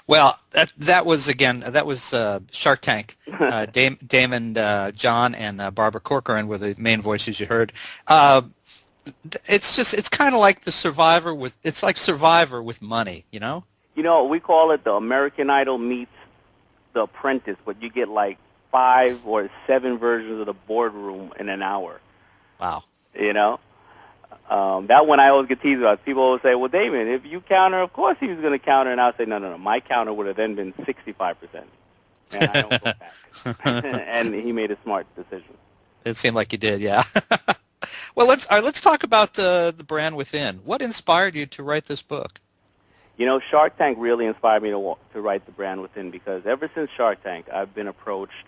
Well, that was Shark Tank. Damon John and Barbara Corcoran were the main voices you heard. Uh, it's kind of like the Survivor with it's like Survivor with money, you know? We call it the American Idol meets The Apprentice, but you get like 5 or 7 versions of the boardroom in an hour. Wow. You know, that one I always get teased about. People always say, "Well, Damon, if you counter, of course he was going to counter," and I'll say, "No, no, no. My counter would have then been 65%, and I don't go back." And he made a smart decision. It seemed like you did, yeah. Well, let's talk about the brand within. What inspired you to write this book? Shark Tank really inspired me to write The Brand Within because ever since Shark Tank, I've been approached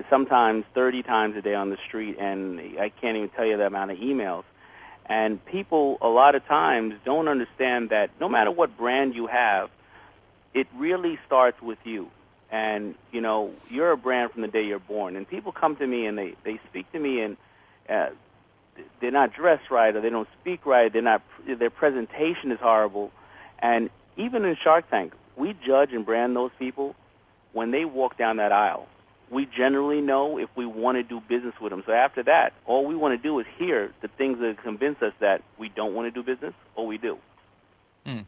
sometimes 30 times a day on the street, and I can't even tell you the amount of emails. And people a lot of times don't understand that no matter what brand you have, it really starts with you. And, you're a brand from the day you're born. And people come to me and they speak to me and uh, they're not dressed right or they don't speak right. Their presentation is horrible. And even in Shark Tank, we judge and brand those people when they walk down that aisle. We generally know if we want to do business with them. So after that, all we want to do is hear the things that convince us that we don't want to do business or we do. Hmm.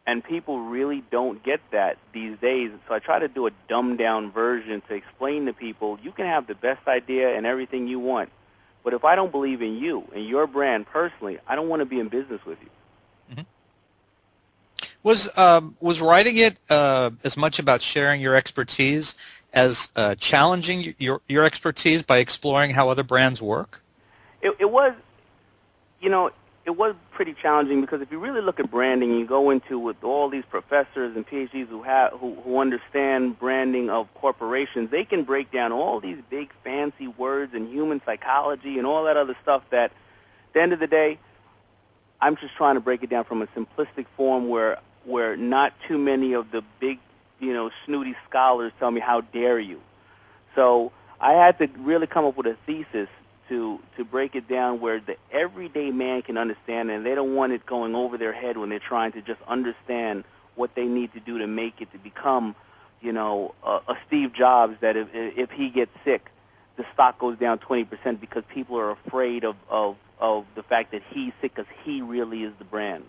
And people really don't get that these days. So I try to do a dumbed-down version to explain to people, you can have the best idea and everything you want, but if I don't believe in you and your brand personally, I don't want to be in business with you. Hmm. Was writing it as much about sharing your expertise as challenging your expertise by exploring how other brands work? It was, it was pretty challenging because if you really look at branding, you go into with all these professors and PhDs who understand branding of corporations, they can break down all these big fancy words and human psychology and all that other stuff that, at the end of the day, I'm just trying to break it down from a simplistic form where not too many of the big, snooty scholars tell me, how dare you. So I had to really come up with a thesis to break it down where the everyday man can understand, and they don't want it going over their head when they're trying to just understand what they need to do to make it to become, a Steve Jobs that if he gets sick, the stock goes down 20% because people are afraid of the fact that he's sick because he really is the brand.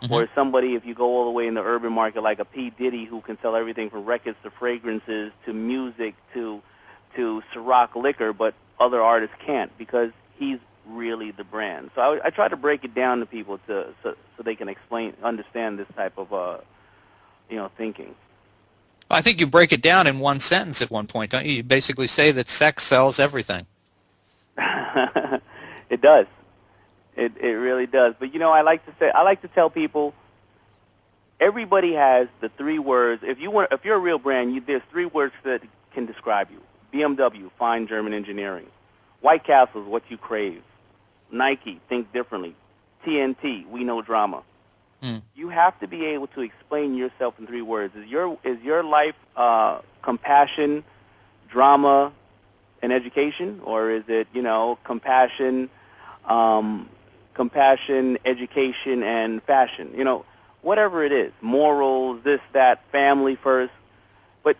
Mm-hmm. Or somebody, if you go all the way in the urban market, like a P. Diddy, who can sell everything from records to fragrances to music to Ciroc liquor, but other artists can't because he's really the brand. So I try to break it down to people so they can understand this type of thinking. I think you break it down in one sentence at one point, don't you? You basically say that sex sells everything. It does. It really does. But I like to tell people everybody has the 3 words. If you're a real brand, there's 3 words that can describe you. BMW, fine German engineering. White Castle is what you crave. Nike, think differently. TNT, we know drama. Mm. You have to be able to explain yourself in 3 words. Is your life compassion, drama, and education, or is it compassion, education, and fashion? Whatever it is, morals, this, that, family first. But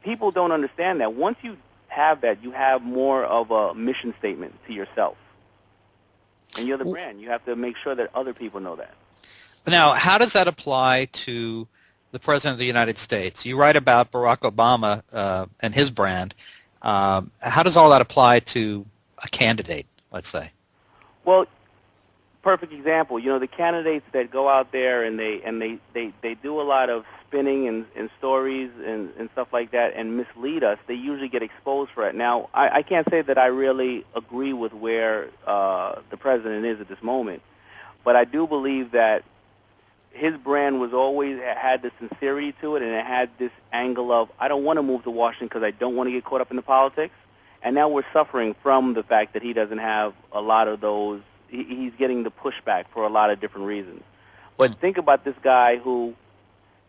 people don't understand that. Once you have that, you have more of a mission statement to yourself. And you're the brand. You have to make sure that other people know that. Now, how does that apply to the President of the United States? You write about Barack Obama and his brand. How does all that apply to a candidate, let's say? Well, perfect example. The candidates that go out there and they do a lot of spinning and stories and stuff like that and mislead us, they usually get exposed for it. Now, I can't say that I really agree with where the president is at this moment, but I do believe that his brand was always had the sincerity to it, and it had this angle of, I don't want to move to Washington because I don't want to get caught up in the politics. And now we're suffering from the fact that he doesn't have a lot of those. He's getting the pushback for a lot of different reasons. But think about this guy who,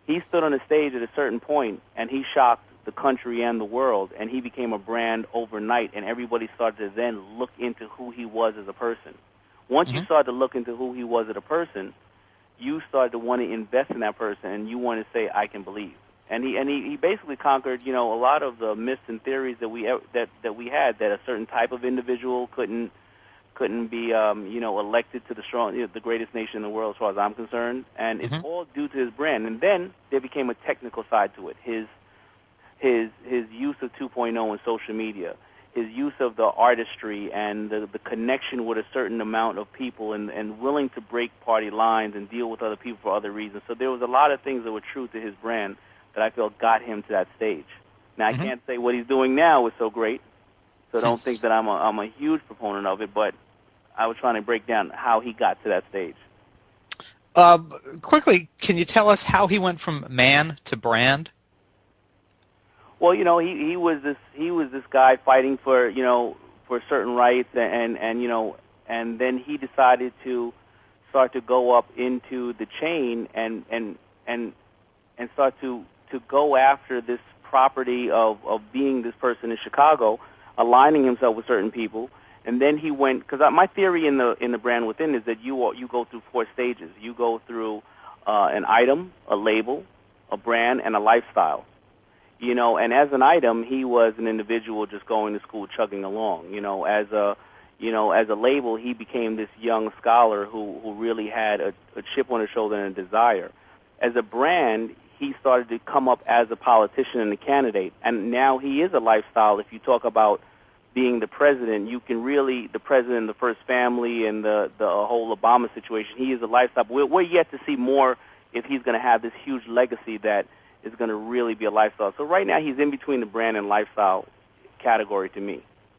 he stood on a stage at a certain point, and he shocked the country and the world, and he became a brand overnight, and everybody started to then look into who he was as a person. Once you started to look into who he was as a person, you started to want to invest in that person, and you want to say, I can believe. he basically conquered, you know, a lot of the myths and theories that we had, that a certain type of individual couldn't be, you know, elected to the greatest nation in the world, as far as I'm concerned. And it's Hmm. all due to his brand. And then there became a technical side to it. His use of 2.0 and social media, his use of the artistry and the connection with a certain amount of people, and willing to break party lines and deal with other people for other reasons. So there was a lot of things that were true to his brand that I felt got him to that stage. Now, I Hmm. can't say what he's doing now is so great, so don't think that I'm a huge proponent of it, but I was trying to break down how he got to that stage. Uh, Quickly, can you tell us how he went from man to brand? Well, you know, he was this guy fighting for, you know, for certain rights, and you know, and then he decided to start to go up into the chain, and start to go after this property of being this person in Chicago, aligning himself with certain people. And then he went, because my theory in the brand within is that you go through 4 stages. You go through an item, a label, a brand, and a lifestyle. You know, and as an item, he was an individual just going to school, chugging along. You know, as a label, he became this young scholar who really had a chip on his shoulder and a desire. As a brand, he started to come up as a politician and a candidate, and now he is a lifestyle. If you talk about being the president, you can really, the president, the first family, and the whole Obama situation, he is a lifestyle. We're yet to see more if he's going to have this huge legacy that is going to really be a lifestyle. So right now he's in between the brand and lifestyle category to me.